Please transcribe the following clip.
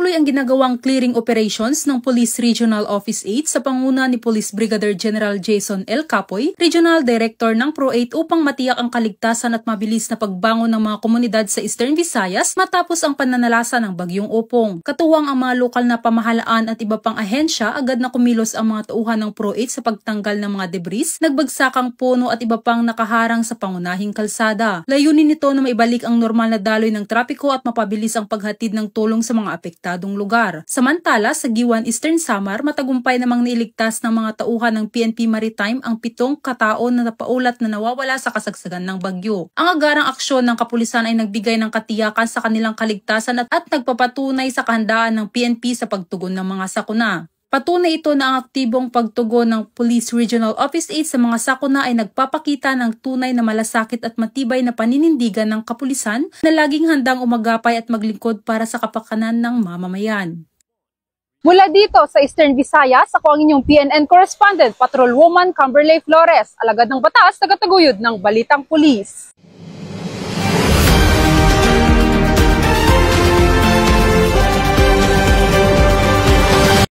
Patuloy ang ginagawang clearing operations ng Police Regional Office 8 sa panguna ni Police Brigadier General Jason L. Capoy, Regional Director ng Pro-8 upang matiyak ang kaligtasan at mabilis na pagbangon ng mga komunidad sa Eastern Visayas matapos ang pananalasa ng Bagyong Opong. Katuwang ang mga lokal na pamahalaan at iba pang ahensya, agad na kumilos ang mga tauhan ng Pro-8 sa pagtanggal ng mga debris, nagbagsakang puno at iba pang nakaharang sa pangunahing kalsada. Layunin nito na maibalik ang normal na daloy ng trapiko at mapabilis ang paghatid ng tulong sa mga apektadong lugar. Samantala, sa Giwan, Eastern Samar, matagumpay namang nailigtas ng mga tauhan ng PNP Maritime ang 7 katao na napaulat na nawawala sa kasagsagan ng bagyo. Ang agarang aksyon ng kapulisan ay nagbigay ng katiyakan sa kanilang kaligtasan at nagpapatunay sa kahandaan ng PNP sa pagtugon ng mga sakuna. Patunay ito na ang aktibong pagtugon ng Police Regional Office 8 sa mga sakuna ay nagpapakita ng tunay na malasakit at matibay na paninindigan ng kapulisan na laging handang umagapay at maglingkod para sa kapakanan ng mamamayan. Mula dito sa Eastern Visayas, ako ang inyong PNN correspondent, Patrolwoman Camberley Flores, alagad ng batas, tagataguyod ng Balitang Pulis.